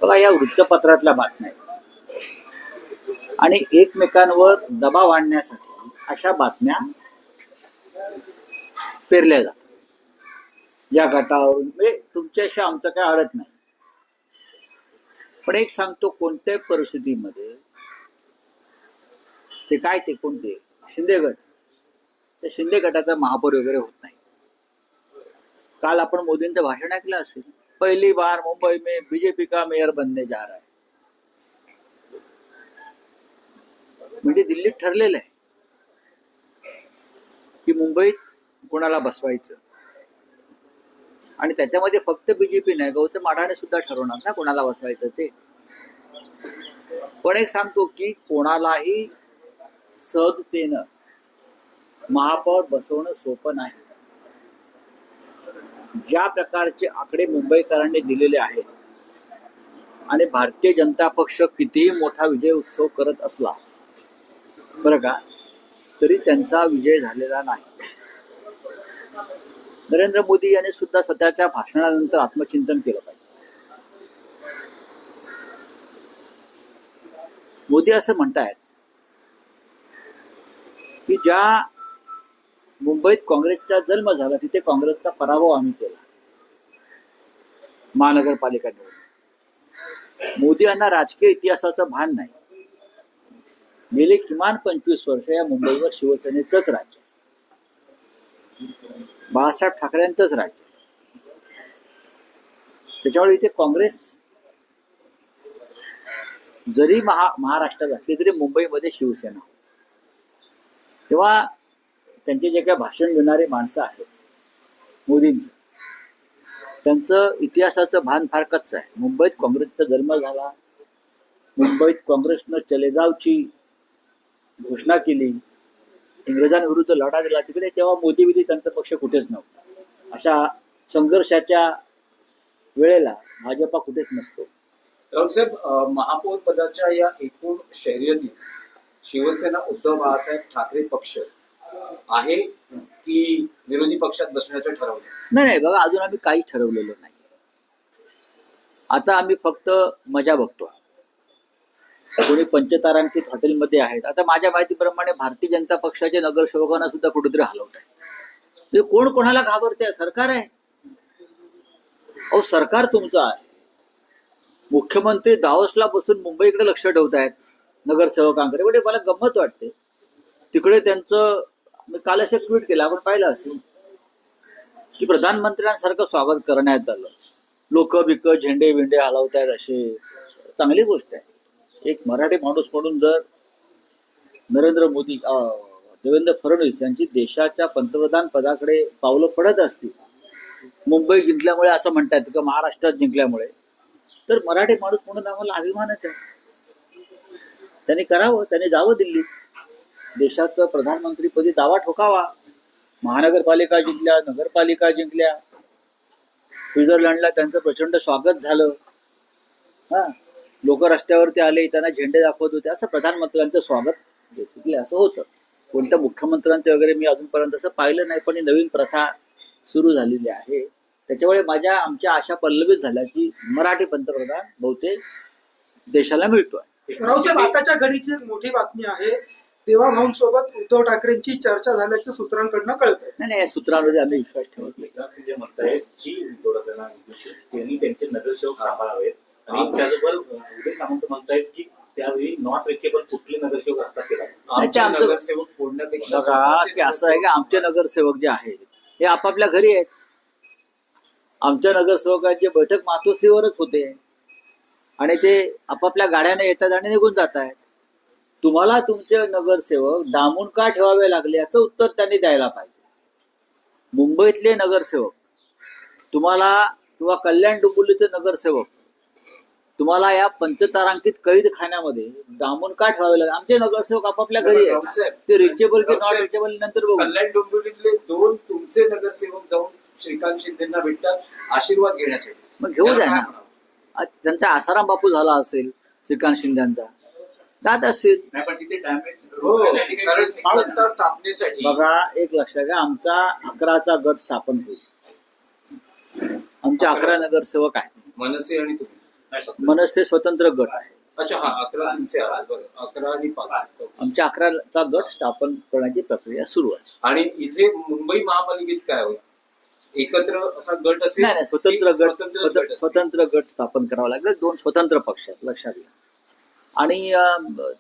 बघा, या वृत्तपत्रातल्या बातम्या आहेत आणि एकमेकांवर दबाव आणण्यासाठी अशा बातम्या पेरल्या जातात. या गटावरून म्हणजे तुमच्याशी आमचं काय अडत नाही, पण एक सांगतो, कोणत्याही परिस्थितीमध्ये ते काय ते कोणते शिंदे गट, त्या शिंदे गटाचा महापौर वगैरे होत नाही. काल आपण मोदींचं भाषण ऐकलं असेल, पहली बार मुंबई में बीजेपी का मेयर बनने जा रहा है. म्हणजे दिल्लीत ठरलेलं आहे की मुंबईत कोणाला बसवायचं, आणि त्याच्यामध्ये फक्त बीजेपी नाही, गौतम अडाणी सुद्धा ठरवणार ना कोणाला बसवायचं ते. पण एक सांगतो की कोणालाही सहजतेनं महापौर बसवणं सोपं नाही. ज्या प्रकारचे आकडे मुंबईकरांनी दिलेले आहेत आणि भारतीय जनता पक्ष कितीही मोठा विजय उत्सव करत असला बरं का, तरी त्यांचा विजय झालेला नाही. नरेंद्र मोदी यांनी सुद्धा स्वतःच्या भाषणानंतर आत्मचिंतन केलं पाहिजे. मोदी असं म्हणतायत की ज्या मुंबईत काँग्रेसचा जन्म झाला तिथे काँग्रेसचा पराभव आम्ही केला महानगरपालिका निवडणूक. मोदी यांना राजकीय इतिहासाचं भान नाही. गेले किमान 25 वर्ष या मुंबईवर शिवसेनेचंच राज्य, बाळासाहेब ठाकरेंचंच राज्य. त्याच्यामुळे इथे काँग्रेस जरी महाराष्ट्रात असली तरी मुंबईमध्ये शिवसेना. तेव्हा त्यांचे जे काही भाषण देणारे माणसं आहेत मोदींचं, त्यांचं इतिहासाचं भान फार कच्चं आहे. मुंबईत काँग्रेसचा जन्म झाला, मुंबईत काँग्रेसनं चले जावची घोषणा केली, इंग्रजांविरुद्ध लढा दिला तिकडे, तेव्हा मोदी विधी त्यांचा पक्ष कुठेच नव्हता. अशा संघर्षाच्या वेळेला भाजपा कुठेच नसतो. रावसाहेब, महापौर पदाच्या या एकूण शर्यतीत शिवसेना उद्धव बाळासाहेब ठाकरे पक्ष आहे की विरोधी पक्षात बसण्याचं ठरवलं? नाही, बघा, अजून आम्ही काहीच ठरवलेलं नाही. आता आम्ही फक्त मजा बघतो. कोणी पंचतारांकित हॉटेलमध्ये आहेत. आता माझ्या माहितीप्रमाणे भारतीय जनता पक्षाच्या नगरसेवकांना सुद्धा कुठेतरी हलवत आहे. म्हणजे कोण कोणाला घाबरते? सरकार आहे. अहो, सरकार तुमचं आहे. मुख्यमंत्री दावोसला बसून मुंबईकडे लक्ष ठेवतायत नगरसेवकांकडे. म्हणजे मला गंमत वाटते. तिकडे त्यांचं, मी काल असं ट्विट केलं, आपण पाहिलं असेल की प्रधानमंत्र्यांसारखं स्वागत करण्यात आलं. लोक बिक झेंडे विंडे हलवतायत, असे चांगली गोष्ट आहे. एक मराठी माणूस म्हणून जर नरेंद्र मोदी, देवेंद्र फडणवीस यांची देशाच्या पंतप्रधान पदाकडे पावलं पडत असतील, मुंबई जिंकल्यामुळे असं म्हणतात किंवा महाराष्ट्रात जिंकल्यामुळे, तर मराठी माणूस म्हणून आम्हाला अभिमानच आहे. त्यांनी करावं, त्यांनी जावं दिल्लीत, देशाचं प्रधानमंत्रीपदी दावा ठोकावा. महानगरपालिका जिंकल्या, नगरपालिका जिंकल्या, स्वित्झर्लंडला त्यांचं प्रचंड स्वागत झालं. लोक रस्त्यावरती आले, त्यांना झेंडे दाखवत होते. असं प्रधानमंत्र्यांचं स्वागत बेसिकली असं होतं. कोणत्या मुख्यमंत्र्यांचं वगैरे मी अजूनपर्यंत असं पाहिलं नाही, पण ही नवीन प्रथा सुरू झालेली आहे. त्याच्यामुळे आमच्या आशा पल्लवित झाल्या की मराठी पंतप्रधान बहुतेक देशाला मिळतोय. रावसाहेब, आताच्या घडीची एक मोठी बातमी आहे, देवाभाऊंसोबत उद्धव ठाकरेंची चर्चा झाल्याचं सूत्रांकडनं कळतंय. नाही, या सूत्रांवर आम्ही विश्वास ठेवत नाही. जे म्हणतायत की त्यांनी त्यांचे नगरसेवक सांभाळावेत, आणि त्याचबरोबर उदय सामंत म्हणतायत की त्यावेळी नॉट रिचेबल कुठले नगरसेवक आता केला. नगरसेवक फोडण्यापेक्षा की असं आहे की आमचे नगरसेवक जे आहेत हे आपापल्या घरी आहेत. आमच्या नगरसेवकांची बैठक मातोश्रीवरच होते आणि ते आपापल्या गाड्याने येतात आणि निघून जात आहेत. तुम्हाला तुमचे नगरसेवक डांबून का ठेवावे लागले याचं उत्तर त्यांनी द्यायला पाहिजे. मुंबईतले नगरसेवक तुम्हाला, किंवा कल्याण डोंबिवलीचे नगरसेवक तुम्हाला या पंचतारांकित कैद खाण्यामध्ये डांबून का ठेवावे लागले? आमचे नगरसेवक आपापल्या घरी आहेत. ते रिचेबल की नॉट रिचेबल नंतर बघू. कल्याण डोंबिवलीतले 2 तुमचे नगरसेवक जाऊन श्रीकांत शिंदेना भेटतात आशीर्वाद घेण्यासाठी. मग घेऊ द्या ना. त्यांचा आसाराम बापू झाला असेल श्रीकांत शिंदेचा, जात असतील. पण तिथे सत्ता स्थापनेसाठी बघा, एक लक्षात घ्या, आमचा 11चा गट स्थापन होईल. आमचे 11 नगरसेवक आहेत. मनसे आणि तुम्ही मनसे स्वतंत्र गट आहे. अच्छा, हा 11 तुमचे आहेत. बरं, 11 आणि 5. आमच्या 11चा गट स्थापन करण्याची प्रक्रिया सुरू आहे. आणि इथे मुंबई महापालिकेत काय होईल? एकत्र असा गट असेल? नाही नाही, स्वतंत्र की स्वतंत्रच गट असेल? स्वतंत्र गट स्थापन करावा लागेल. 2 स्वतंत्र पक्ष आहेत, लक्षात घ्या. आणि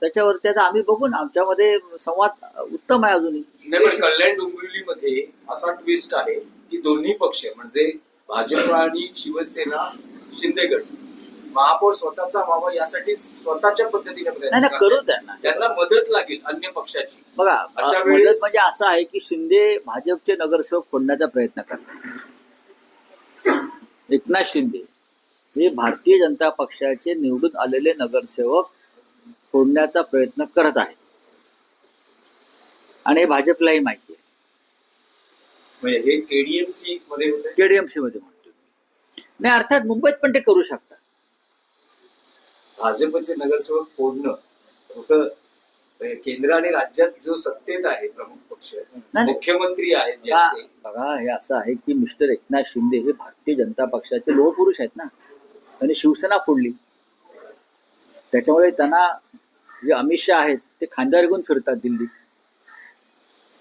त्याच्यावरती आता आम्ही बघू ना, आमच्यामध्ये संवाद उत्तम आहे अजूनही. नाही, पण कल्याण डोंबिवलीमध्ये असा ट्विस्ट आहे की दोन्ही पक्ष म्हणजे भाजप आणि शिवसेना शिंदे गट महापौर स्वतःचा व्हावा यासाठी स्वतःच्या पद्धतीने नाही प्रयत्न ना, करू करतात. त्यांना. त्यांना मदत लागेल अन्य पक्षाची. बघा, अशा मदत वेळेस- म्हणजे असं आहे की शिंदे भाजपचे नगरसेवक फोडण्याचा प्रयत्न करतात. एकनाथ शिंदे हे भारतीय जनता पक्षाचे निवडून आलेले नगरसेवक फोडण्याचा प्रयत्न करत आहेत आणि हे भाजपलाही माहिती आहे. म्हणजे हे केडीएमसी मध्ये होते. केडीएमसी मध्ये म्हणतो नाही, अर्थात मुंबईत पण ते करू शकतात. भाजपचे नगरसेवक फोडणं होतं. केंद्र आणि राज्यात जो सत्तेत आहे प्रमुख पक्ष नाही. मुख्यमंत्री आहेत का- ज्यांचे, बघा, हे असं आहे की मिस्टर एकनाथ शिंदे हे भारतीय जनता पक्षाचे लोह पुरुष आहेत ना. त्यांनी शिवसेना फोडली, त्याच्यामुळे त्यांना जे अमित शहा आहेत ते खांद्यावर घेऊन फिरतात दिल्लीत,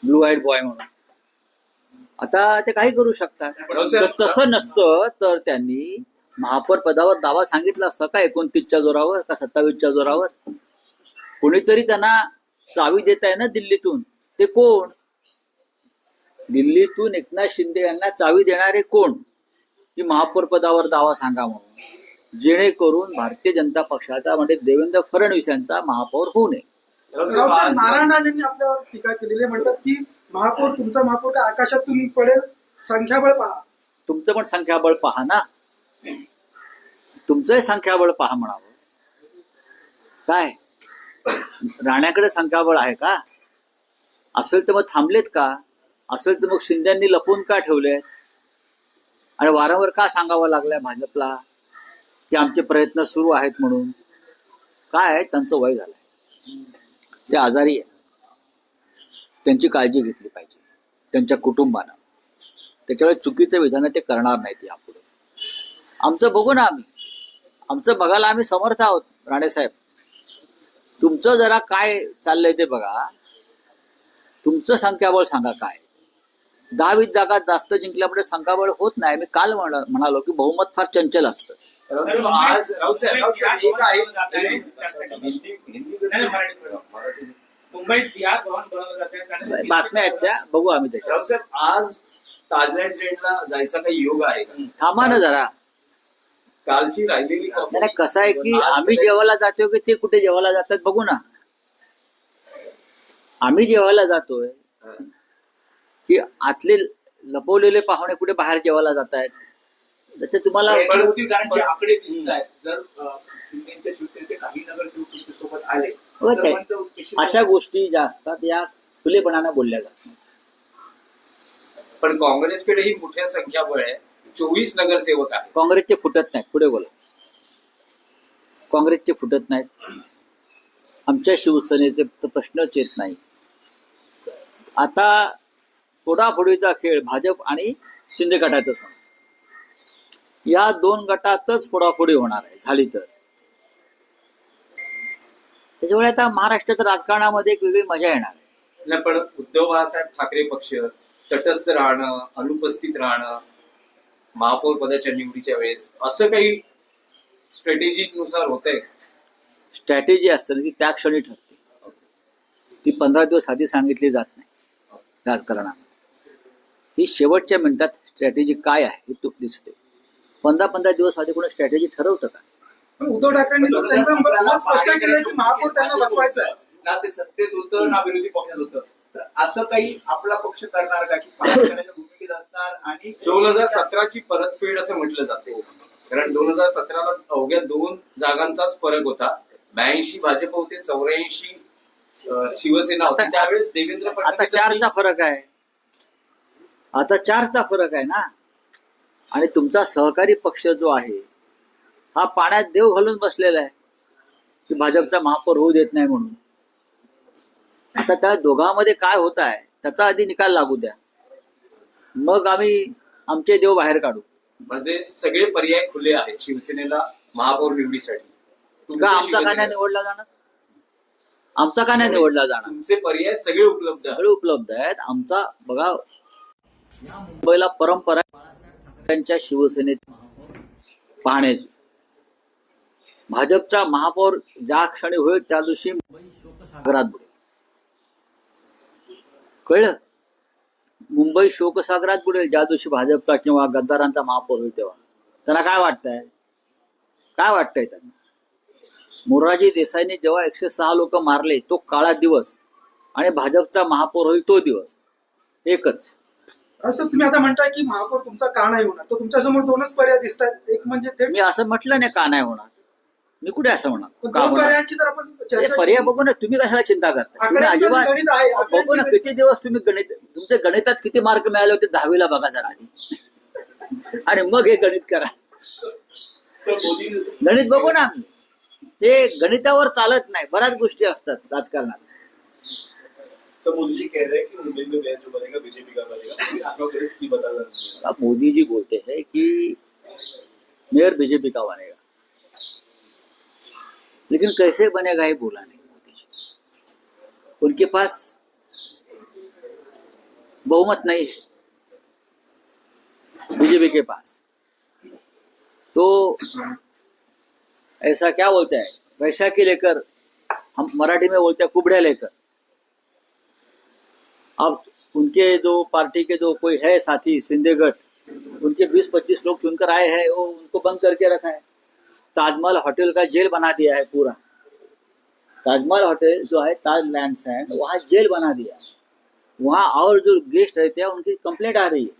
ब्लू व्हाईट बॉय म्हणून. आता ते काही करू शकतात. तसं नसतं तर त्यांनी महापौर पदावर दावा सांगितला असता का 29च्या जोरावर का 27च्या जोरावर? कोणीतरी त्यांना चावी देत आहे ना दिल्लीतून. ते कोण? दिल्लीतून एकनाथ शिंदे यांना चावी देणारे कोण? की महापौर पदावर दावा सांगा म्हणून, जेणेकरून भारतीय जनता पक्षाचा म्हणजे देवेंद्र फडणवीस यांचा महापौर होऊ नये. रावसाहेब नारायण राणेंनी आपल्यावर टीका केलेली आहे. म्हणतात की महापौर, तुमचा महापौर काय आकाशातून पडेल, संख्याबळ पहा. तुमचं पण संख्याबळ पहा ना, तुमचंही संख्याबळ पहा म्हणावं. काय राण्याकडे संख्याबळ आहे का? असेल तर मग थांबलेत का? असेल तर मग शिंद्यांनी लपवून का ठेवले आणि वारंवार का सांगावं लागलंय भाजपला की आमचे प्रयत्न सुरू आहेत म्हणून? काय त्यांचं वय झालंय, ते आजारी आहे, त्यांची काळजी घेतली पाहिजे त्यांच्या कुटुंबानं. त्याच्यामुळे चुकीचं विधान ते करणार नाहीत यापुढे. आमचं बघू ना, आमचं बघायला आम्ही समर्थ आहोत. राणेसाहेब, तुमचं जरा काय चाललंय ते बघा. तुमचं संख्याबळ सांगा काय. 10-20 जागा जास्त जिंकल्यामुळे संख्याबळ होत नाही. मी काल म्हणालो की बहुमत फार चंचल असतं. आज रावसाहेब एक आहे मुंबईत बिहार भवन बनवलं जाते. बातम्या आहेत त्या, बघू आम्ही त्याच्या. रावसाहेब आज ताजलँड ट्रेनला जायचा काही योग आहे का? थांबा ना जरा. कालची राहिलेली नाही नाही, कसं आहे की आम्ही जेवायला जातोय की ते कुठे जेवायला जातात बघू ना. आम्ही जेवायला जातोय की आतले लपवलेले पाहुणे कुठे बाहेर जेवायला जात आहेत. त्याचे तुम्हाला आकडे दिसत आहेत. जर शिंदेच्या शिवसेनेचे काही नगरसेवक तुमच्यासोबत आले हो, तर ते- त्यांचं उद्देश- अशा गोष्टी ज्या असतात या खुलेपणानं बोलल्या जातात. पण काँग्रेसकडेही मोठ्या संख्याबळ आहे. 24 नगरसेवक आहेत. काँग्रेसचे फुटत नाहीत. पुढे बोला. काँग्रेसचे फुटत नाहीत. आमच्या शिवसेनेचे तर प्रश्नच येत नाही. आता फोडाफोडीचा खेळ भाजप आणि शिंदे गटातच होणार. या 2 गटातच फोडाफोडी होणार आहे झाली तर. त्याच्यामुळे आता महाराष्ट्राच्या राजकारणामध्ये एक वेगळी मजा येणार आहे. नाही, पण उद्धव बाळासाहेब ठाकरे पक्ष तटस्थ राहणं, अनुपस्थित राहणं महापौर पदाच्या निवडीच्या वेळेस असं काही स्ट्रॅटेजीनुसार होतंय. स्ट्रॅटेजी असते ती त्या क्षणी ठरते. ती 15 दिवस आधी सांगितली जात नाही राजकारणामध्ये. ही शेवटच्या मिनिटात स्ट्रॅटेजी काय आहे हे दिसते. 15 दिवस आधी कोणी स्ट्रॅटेजी ठरवतं का? पण उद्धव ठाकरेंनी तर त्यांचं मत स्पष्ट केलं की महापौर त्यांना बसवायचं आहे. ना ते सत्तेत होतं ना विरोधी पक्षात होतं. तर असं काही आपला पक्ष करणार का की पक्षाच्या भूमिकेत असणार आणि 2017ची परतफेड असं म्हटलं जाते. कारण 2017ला अवघ्या 2 जागांचाच फरक होता. 82 भाजप होते, 84 शिवसेना होती. त्यावेळेस देवेंद्र आता फडणवीस 4चा फरक आहे. आता 4चा फरक आहे ना. आणि तुमचा सहकारी पक्ष जो आहे हा पाण्यात देव घालून बसलेला आहे की भाजपचा महापौर होऊ देत नाही म्हणून. आता त्या दोघांमध्ये काय होत आहे त्याचा आधी निकाल लागू द्या, मग आम्ही आमचे देव बाहेर काढू. म्हणजे सगळे पर्याय खुले आहेत. शिवसेनेला महापौर निवडीसाठी का तुमच्या आमचा का नाही शिवसेनेत निवडला जाणार? आमचा का नाही निवडला जाणार? तुमचे पर्याय सगळे उपलब्ध आहेत. सगळे उपलब्ध आहेत. आमचा बघा, या मुंबईला परंपरा आहे बाळासाहेब ठाकरेंच्या शिवसेनेत पाहण्याची. भाजपचा महापौर ज्या क्षणी होईल त्या दिवशी मुंबई शोकसागरात बुडेल. कळलं? मुंबई शोकसागरात बुडेल ज्या दिवशी भाजपचा किंवा गद्दारांचा महापौर होईल तेव्हा. त्यांना काय वाटतंय? काय वाटतंय त्यांना? मोरारजी देसाईंनी जेव्हा 106 लोक मारले तो काळा दिवस आणि भाजपचा महापौर होईल तो दिवस एकच. असं तुम्ही आता म्हणताय की महापौर तुमचा का नाही होणार, तर तुमच्यासमोर दोनच पर्याय दिसत आहेत. एक म्हणजे थेट मी असं म्हटलं नाही का नाही होणार. मी कुठे असं म्हणणार पण का दोन होणार? पर्यायांची जर आपण हे चर्चा पर्याय केली, बघू ना. तुम्ही कशाला चिंता करता? तुम्ही आकड्यांचं अजिबात गणित आहे, बघू ना. आकड्यांची किती दिवस तुम्ही गणित, तुमच्या गणितात किती मार्क मिळाले होते 10वीला बघा जरा आधी आणि मग हे गणित करा. तर मोदी गणित बघू ना. हे गणितावर चालत नाही. बऱ्याच गोष्टी असतात राजकारणात. तो मोदी जी कह रहे हैं कि मुंबई में मेयर जो बनेगा बीजेपी का बनेगा, लेकिन आपका गणित नहीं बता रहा। अब मोदी जी बोलते हैं कि मेयर बीजेपी का बनेगा, लेकिन कैसे बनेगा ये बोला नहीं मोदी जी. उनके पास बहुमत नहीं है बीजेपी के पास. तो ऐसा क्या बोलते हैं, वैसा के लेकर, हम मराठी में बोलते हैं कुबड़े लेकर. अब उनके जो पार्टी के जो कोई है साथी सिंधेगढ़, उनके 20-25 लोग चुनकर आए हैं, वो उनको बंद करके रखा है. ताजमहल होटल का जेल बना दिया है पूरा. ताजमहल होटल जो है ताज लैंड्स है, वहाँ जेल बना दिया. वहाँ और जो गेस्ट रहते हैं उनकी कंप्लेंट आ रही है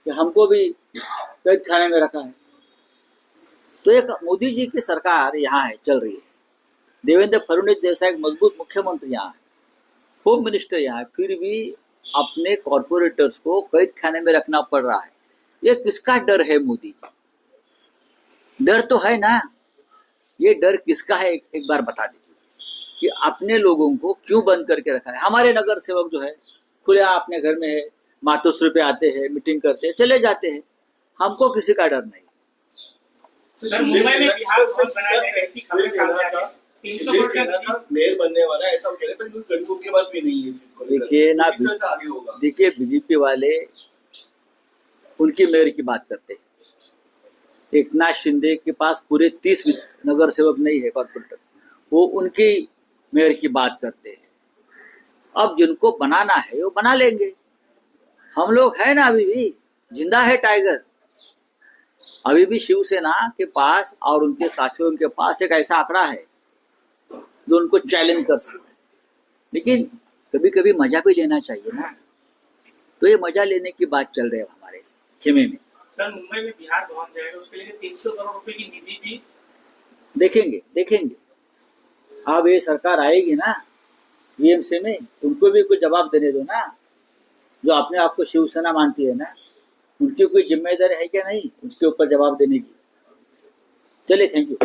कि हमको भी कैद खाने में रखा है. तो एक मोदी जी की सरकार यहाँ है, चल रही है. देवेंद्र फडणवीस जैसा एक मजबूत मुख्यमंत्री यहाँ है, होम मिनिस्टर यहाँ है, फिर भी अपने कॉर्पोरेटर्स को कैद खाने में रखना पड़ रहा है. ये किसका डर है मोदी जी? डर तो है ना. ये डर किसका है एक बार बता दीजिए कि अपने लोगों को क्यों बंद करके रखा है. हमारे नगर सेवक जो है खुले अपने घर में है, मातोश्री पे आते हैं, मीटिंग करते हैं, चले जाते हैं. हमको किसी का डर नहीं. सर, मुंबई में बिहार भवन बनाए गए ऐसी खबरें सामने आ रही हैं. 300 करोड़ का मेयर बनने वाला है ऐसा कह रहे हैं, पर गणित उनके पास भी नहीं है इस चीज को लेकर। देखिए ना, किस तरह से आगे होगा? देखिए बीजेपी वाले उनकी मेयर की बात करते हैं. एकनाथ शिंदे के पास पूरे 30 नगर सेवक नहीं है कॉर्पोरेटर, वो उनकी मेयर की बात करते हैं. अब जिनको बनाना है वो बना लेंगे. हम लोग है ना, अभी भी जिंदा है टाइगर. अभी भी शिवसेना के पास और उनके साथियों के पास एक ऐसा आंकड़ा है जो उनको चैलेंज कर सकता है. लेकिन कभी कभी मजा भी लेना चाहिए ना. तो ये मजा लेने की बात चल रही है हमारे खेमे में. सर, मुंबई में बिहार भवन जाएगा, उसके लिए 300 करोड़ रुपए की निधि भी देखेंगे. अब ये सरकार आएगी ना बीएमसी में, उनको भी कुछ जवाब देने दो ना. जो अपने आप को शिवसेना मानती है ना, उनकी कोई जिम्मेदारी है क्या नहीं उसके ऊपर जवाब देने की. चलिए, थैंक यू.